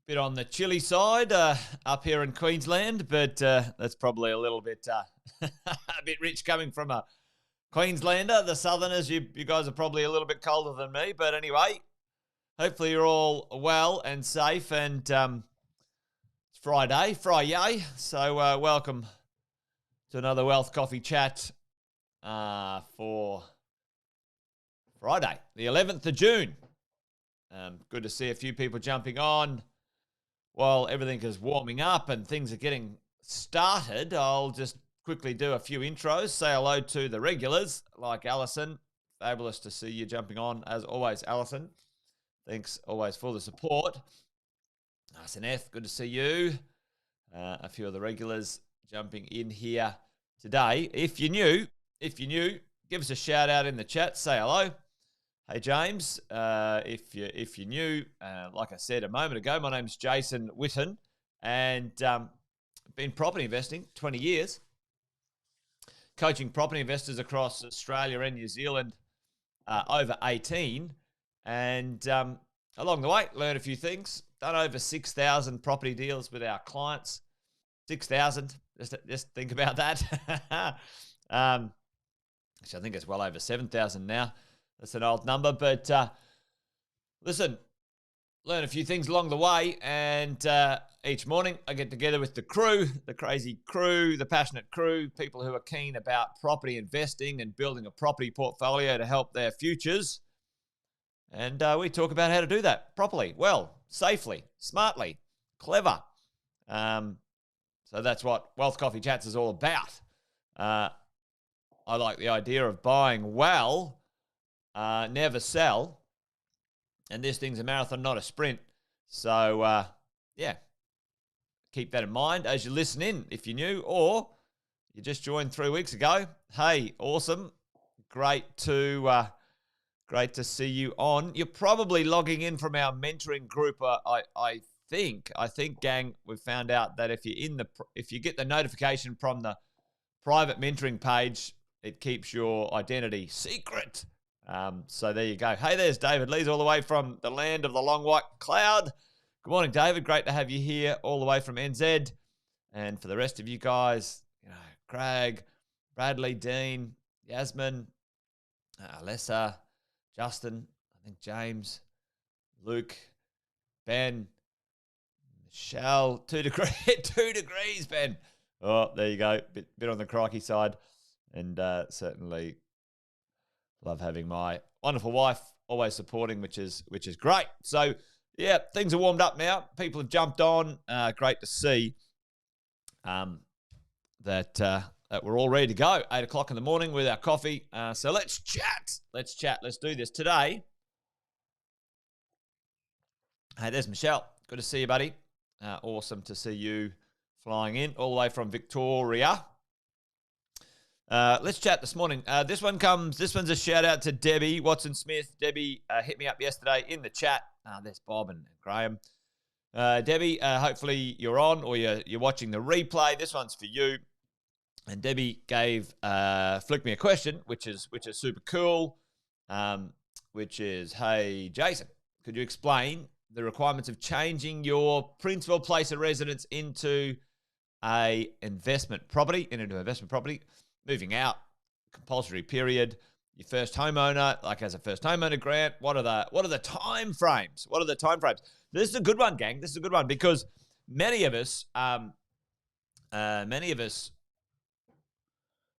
bit on the chilly side up here in Queensland, but that's probably a little bit a bit rich coming from a Queenslander. The Southerners, you guys are probably a little bit colder than me, but anyway, hopefully you're all well and safe. And it's Friday, so welcome to another Wealth Coffee Chat for Friday, the 11th of June. Good to see a few people jumping on. While everything is warming up and things are getting started, I'll just quickly do a few intros. Say hello to the regulars, like Alison. Fabulous to see you jumping on, as always, Alison. Thanks always for the support. Nice and F, good to see you. A few of the regulars jumping in here today. If you're new, give us a shout out in the chat. Say hello. Hey, James, if you're new, like I said a moment ago, my name's Jason Witten, and been property investing 20 years, coaching property investors across Australia and New Zealand over 18, and along the way, learned a few things. Done over 6,000 property deals with our clients. 6,000, just think about that. Actually, I think it's well over 7,000 now. That's an old number, but listen, learn a few things along the way, and each morning I get together with the crew, the crazy crew, the passionate crew, people who are keen about property investing and building a property portfolio to help their futures, and we talk about how to do that properly, well, safely, smartly, clever. So that's what Wealth Coffee Chats is all about. I like the idea of buying well, never sell, and this thing's a marathon, not a sprint. So, yeah, keep that in mind as you listen in if you're new or you just joined 3 weeks ago. Hey, awesome. Great to see you on. You're probably logging in from our mentoring group. I think, gang, we've found out that if you get the notification from the private mentoring page, it keeps your identity secret. So there you go. Hey, there's David Lees all the way from the land of the long white cloud. Good morning, David. Great to have you here all the way from NZ. And for the rest of you guys, Craig, Bradley, Dean, Yasmin, Alessa, Justin, I think James, Luke, Ben, Michelle, 2 degrees, Ben. Oh, there you go. Bit on the crikey side. And certainly love having my wonderful wife always supporting, which is great. So, yeah, things are warmed up now. People have jumped on. Great to see that we're all ready to go. 8 o'clock in the morning with our coffee. So let's chat. Let's do this today. Hey, there's Michelle. Good to see you, buddy. Awesome to see you flying in all the way from Victoria. Let's chat this morning. This one's a shout out to Debbie Watson-Smith. Debbie hit me up yesterday in the chat. There's Bob and Graham. Debbie, hopefully you're on or you're watching the replay. This one's for you. And Debbie flicked me a question, which is super cool. Which is, hey Jason, could you explain the requirements of changing your principal place of residence into investment property? Moving out, compulsory period, your first homeowner, like as a first homeowner grant, what are the time frames? This is a good one, gang. This is a good one because many of us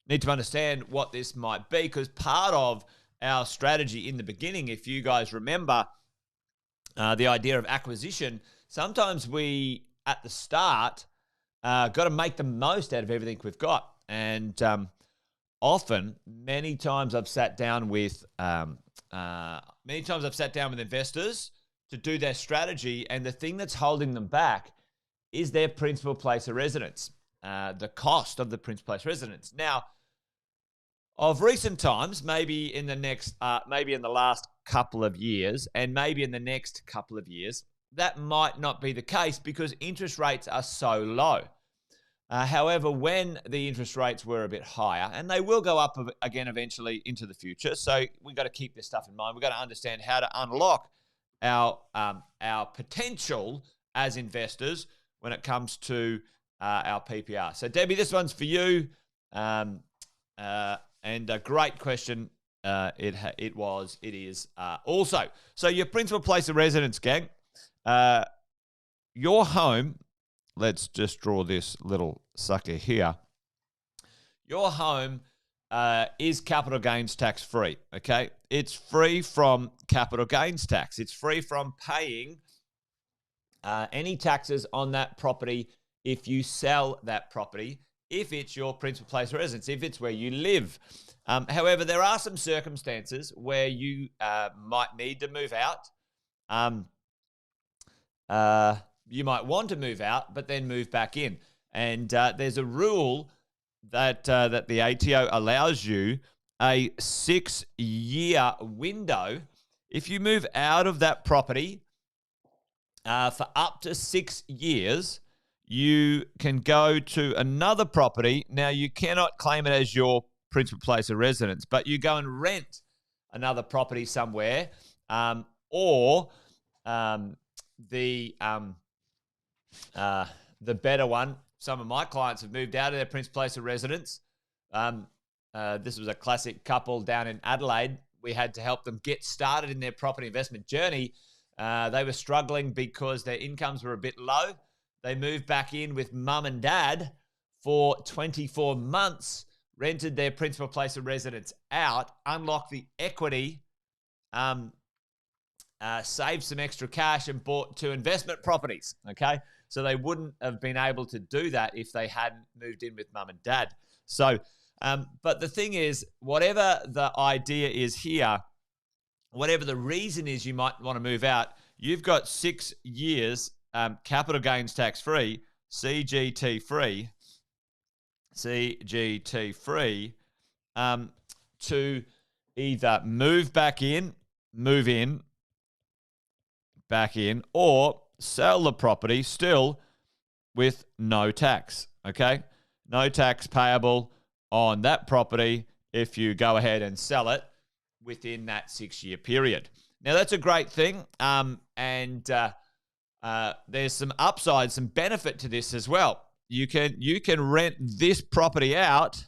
need to understand what this might be, because part of our strategy in the beginning, if you guys remember, the idea of acquisition, sometimes we, at the start, got to make the most out of everything we've got. And many times I've sat down with investors to do their strategy, and the thing that's holding them back is their principal place of residence, the cost of the principal place of residence. Now, of recent times, maybe in the last couple of years, and maybe in the next couple of years, that might not be the case because interest rates are so low. However, when the interest rates were a bit higher, and they will go up again eventually into the future, so we've got to keep this stuff in mind. We've got to understand how to unlock our potential as investors when it comes to our PPR. So, Debbie, this one's for you. And a great question. It is also. So, your principal place of residence, gang. Your home. Let's just draw this little sucker here. Your home is capital gains tax free. Okay, it's free from capital gains tax. It's free from paying any taxes on that property if you sell that property, if it's your principal place of residence, if it's where you live. However, there are some circumstances where you might need to move out. You might want to move out, but then move back in. And there's a rule that the ATO allows you a 6-year window. If you move out of that property for up to 6 years, you can go to another property. Now, you cannot claim it as your principal place of residence, but you go and rent another property somewhere, or the better one. Some of my clients have moved out of their principal place of residence. This was a classic couple down in Adelaide. We had to help them get started in their property investment journey. They were struggling because their incomes were a bit low. They moved back in with mum and dad for 24 months, rented their principal place of residence out, unlocked the equity, saved some extra cash, and bought 2 investment properties, okay? So they wouldn't have been able to do that if they hadn't moved in with mum and dad. So, but the thing is, whatever the idea is here, whatever the reason is you might want to move out, you've got 6 years capital gains tax free, CGT free, to either move back in, back in, or sell the property still with no tax, okay? No tax payable on that property if you go ahead and sell it within that 6-year period. Now, that's a great thing, and there's some upside, some benefit to this as well. You can rent this property out.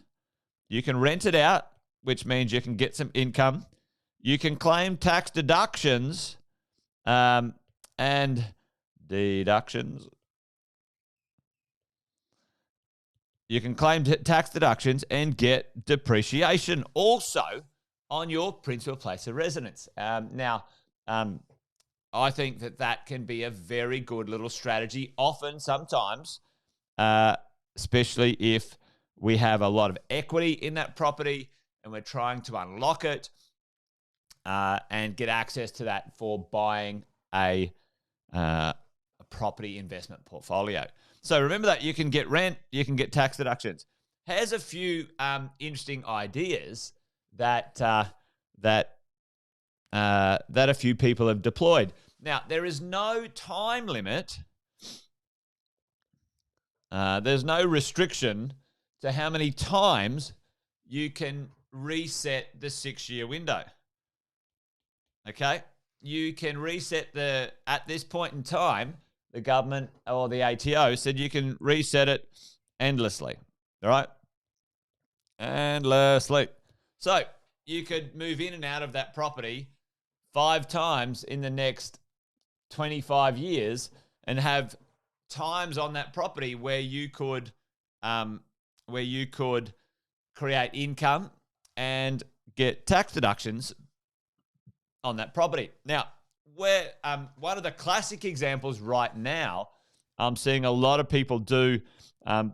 You can rent it out, which means you can get some income. You can claim tax deductions and deductions. You can claim tax deductions and get depreciation also on your principal place of residence. Now, I think that can be a very good little strategy. Often, sometimes, especially if we have a lot of equity in that property and we're trying to unlock it and get access to that for buying a property investment portfolio. So remember that you can get rent, you can get tax deductions. Here's a few interesting ideas that a few people have deployed. Now, there is no time limit. There's no restriction to how many times you can reset the 6-year window. Okay? You can reset at this point in time, the government or the ATO said you can reset it endlessly. All right? Endlessly. So you could move in and out of that property 5 times in the next 25 years and have times on that property where you could create income and get tax deductions on that property. Now, where one of the classic examples right now, I'm seeing a lot of people do, a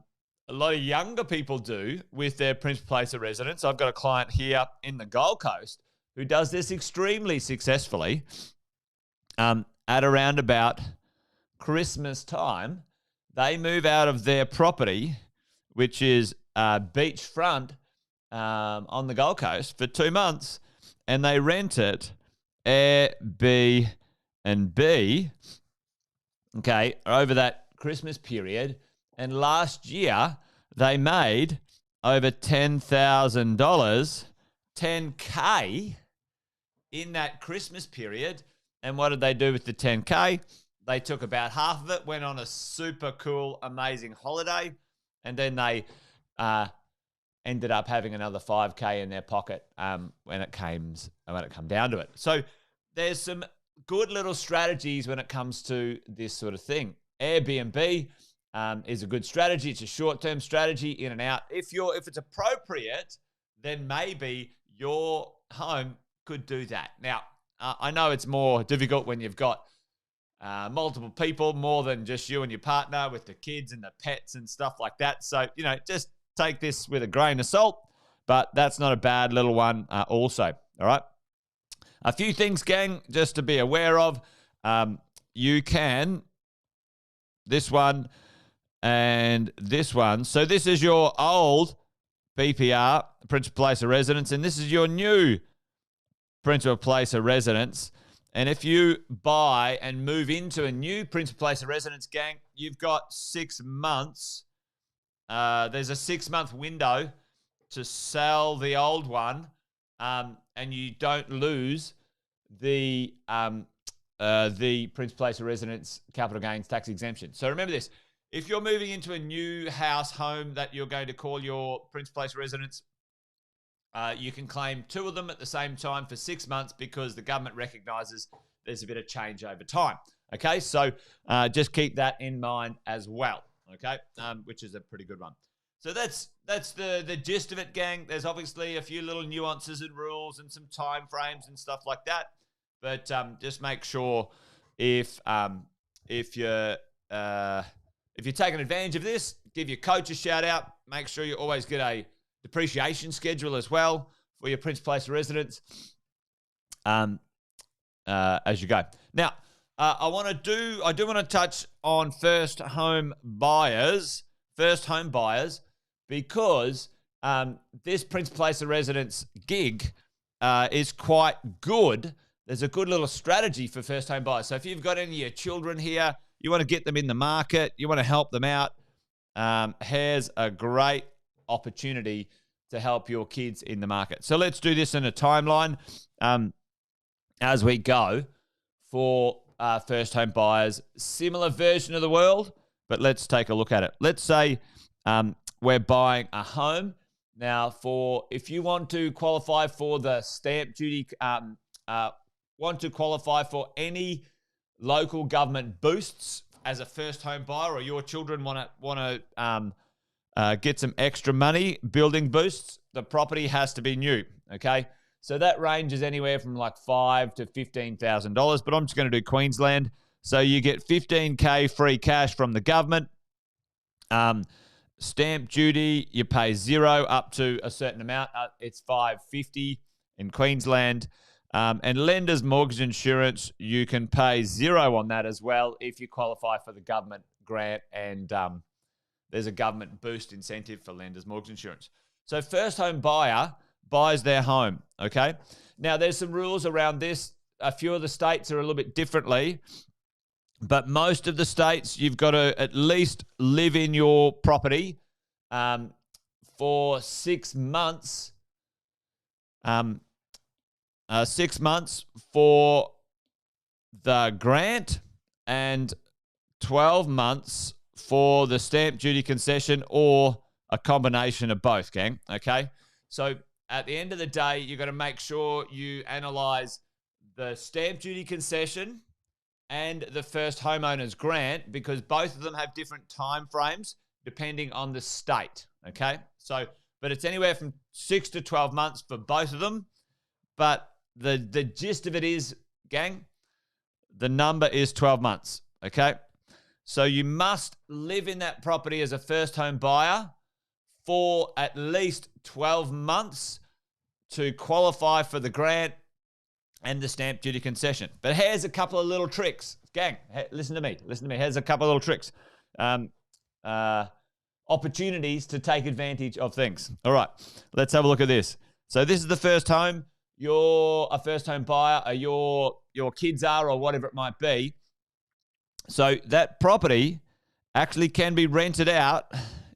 lot of younger people do with their principal place of residence. I've got a client here in the Gold Coast who does this extremely successfully. At around about Christmas time, they move out of their property, which is beachfront on the Gold Coast, for 2 months, and they rent it Airbnb, okay, over that Christmas period. And last year, they made over $10,000, 10K in that Christmas period. And what did they do with the 10K? they took about half of it, went on a super cool, amazing holiday, and then they ended up having another 5K in their pocket when it come down to it. So there's some good little strategies when it comes to this sort of thing. Airbnb is a good strategy. It's a short-term strategy, in and out. If it's appropriate, then maybe your home could do that. Now, I know it's more difficult when you've got multiple people, more than just you and your partner, with the kids and the pets and stuff like that. So, just take this with a grain of salt, but that's not a bad little one also. All right. A few things, gang, just to be aware of. You can, this one and this one. So this is your old PPR, principal place of residence, and this is your new principal place of residence. And if you buy and move into a new principal place of residence, gang, you've got 6 months. There's a 6-month window to sell the old one, and you don't lose the principal place of residence capital gains tax exemption. So remember this. If you're moving into a new home that you're going to call your principal place of residence, you can claim 2 of them at the same time for 6 months, because the government recognises there's a bit of change over time. Okay, so just keep that in mind as well. Okay, which is a pretty good one. So that's the gist of it, gang. There's obviously a few little nuances and rules and some time frames and stuff like that, but just make sure if you're taking advantage of this, give your coach a shout out. Make sure you always get a depreciation schedule as well for your principal place of residence as you go. Now, I do want to touch on first home buyers, because this principal place of residence gig is quite good. There's a good little strategy for first home buyers. So if you've got any of your children here, you want to get them in the market, you want to help them out, here's a great opportunity to help your kids in the market. So let's do this in a timeline as we go for first home buyers. Similar version of the world, but let's take a look at it. Let's say we're buying a home. Now, if you want to qualify for the stamp duty, want to qualify for any local government boosts as a first home buyer, or your children want to get some extra money, building boosts, the property has to be new. Okay, so that range is anywhere from like $5,000 to $15,000, but I'm just going to do Queensland. So you get $15K free cash from the government. Stamp duty, you pay 0 up to a certain amount. It's $550 in Queensland. And lender's mortgage insurance, you can pay 0 on that as well if you qualify for the government grant, and there's a government boost incentive for lender's mortgage insurance. So first home buyer buys their home, okay? Now, there's some rules around this. A few of the states are a little bit differently, but most of the states, you've got to at least live in your property for 6 months. 6 months for the grant and 12 months for the stamp duty concession, or a combination of both, gang, okay? So at the end of the day, you've got to make sure you analyze the stamp duty concession and the first homeowner's grant, because both of them have different time frames depending on the state, okay? So, but it's anywhere from 6 to 12 months for both of them. But the gist of it is, gang, the number is 12 months, okay? So you must live in that property as a first home buyer for at least 12 months to qualify for the grant and the stamp duty concession. But here's a couple of little tricks. Gang, listen to me. Here's a couple of little tricks. Opportunities to take advantage of things. All right, let's have a look at this. So this is the first home. You're a first home buyer, or your kids are, or whatever it might be. So that property actually can be rented out.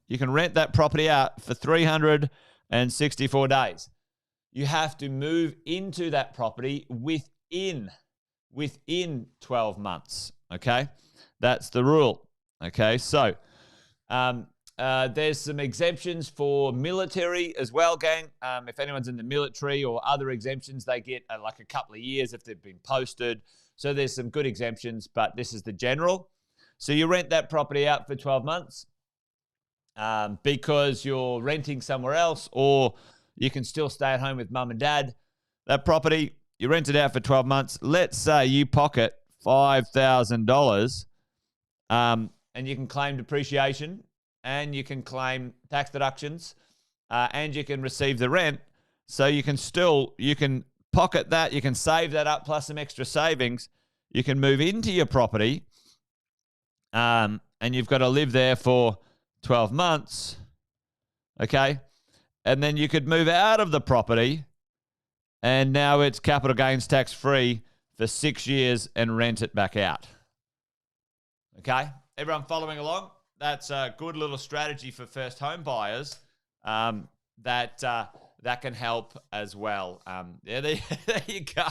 You can rent that property out for 364 days. You have to move into that property within 12 months. Okay, that's the rule. Okay, so there's some exemptions for military as well, gang. If anyone's in the military or other exemptions, they get like a couple of years if they've been posted. So there's some good exemptions, but this is the general. So you rent that property out for 12 months because you're renting somewhere else, or you can still stay at home with mum and dad. That property, you rent it out for 12 months. Let's say you pocket $5,000, and you can claim depreciation, and you can claim tax deductions, and you can receive the rent. So you can pocket that, you can save that up plus some extra savings. You can move into your property, and you've got to live there for 12 months, okay? And then you could move out of the property, and now it's capital gains tax free for 6 years and rent it back out. Okay? Everyone following along? That's a good little strategy for first home buyers that can help as well. Yeah, there you go.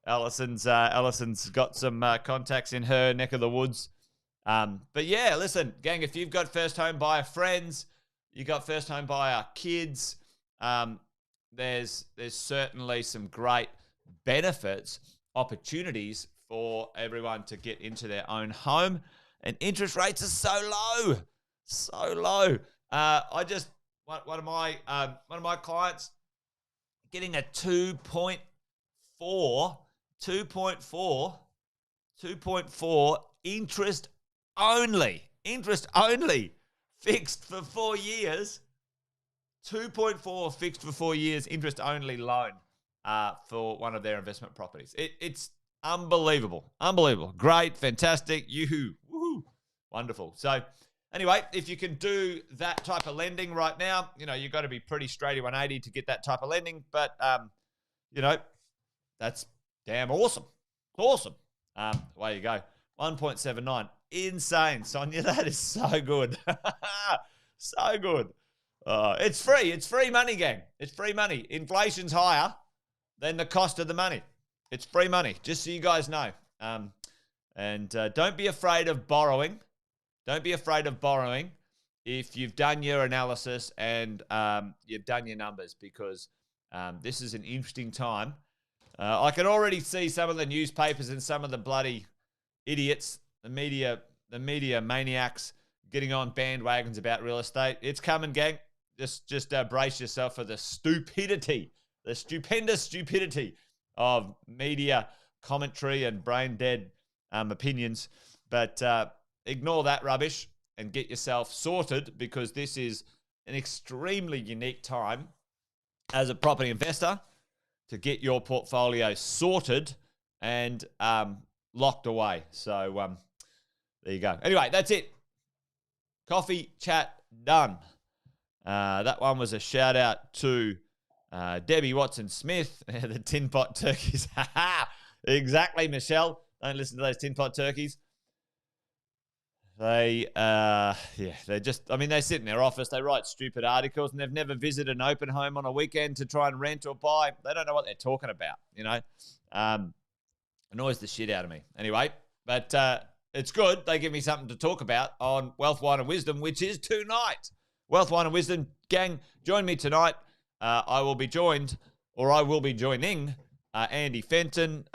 Allison's got some contacts in her neck of the woods. But yeah, listen, gang, if you've got first home buyer friends, you got first home buyer kids, there's certainly some great benefits, opportunities for everyone to get into their own home. And interest rates are so low. One of my clients getting a 2.4 interest only, fixed for 4 years. 2.4 fixed for 4 years, interest only loan for one of their investment properties. It's unbelievable. Great, fantastic, yoo-hoo, woohoo, wonderful. So anyway, if you can do that type of lending right now, you've got to be pretty straight 180 to get that type of lending. But, that's damn awesome. Awesome. Away you go. 1.79. Insane, Sonia. That is so good. So good. It's free. It's free money, gang. It's free money. Inflation's higher than the cost of the money. It's free money, just so you guys know. And don't be afraid of borrowing. Don't be afraid of borrowing if you've done your analysis and you've done your numbers, because this is an interesting time. I can already see some of the newspapers and some of the bloody idiots, the media maniacs, getting on bandwagons about real estate. It's coming, gang. Just brace yourself for the stupidity, the stupendous stupidity of media commentary and brain-dead opinions. But ignore that rubbish and get yourself sorted, because this is an extremely unique time as a property investor to get your portfolio sorted and locked away. So there you go. Anyway, that's it. Coffee chat done. That one was a shout out to Debbie Watson-Smith, the tin pot turkeys. Exactly, Michelle. Don't listen to those tin pot turkeys. They're just, they sit in their office, they write stupid articles, and they've never visited an open home on a weekend to try and rent or buy. They don't know what they're talking about, Annoys the shit out of me. Anyway, but it's good. They give me something to talk about on Wealth, Wine and Wisdom, which is tonight. Wealth, Wine and Wisdom, gang, join me tonight. I will be joining Andy Fenton,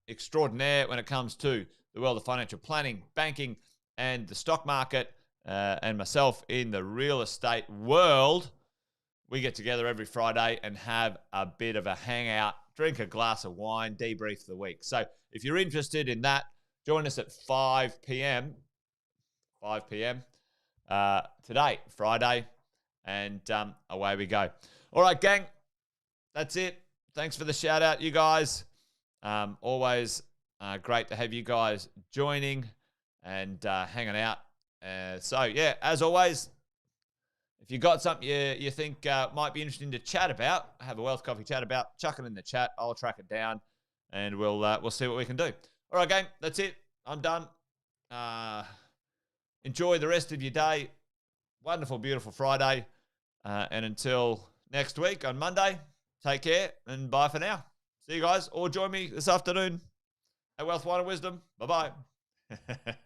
extraordinaire when it comes to the world of financial planning, banking, and the stock market, and myself in the real estate world. We get together every Friday and have a bit of a hangout, drink a glass of wine, debrief the week. So if you're interested in that, join us at 5 p.m. Today, Friday, and away we go. All right, gang, that's it. Thanks for the shout out, you guys. Always great to have you guys joining and hanging out. So, yeah, as always, if you got something you think might be interesting to chat about, have a Wealth Coffee chat about, chuck it in the chat. I'll track it down, and we'll see what we can do. All right, gang, that's it. I'm done. Enjoy the rest of your day. Wonderful, beautiful Friday. And until next week on Monday, take care and bye for now. See you guys, or join me this afternoon Wealth, wine, and wisdom. Bye bye.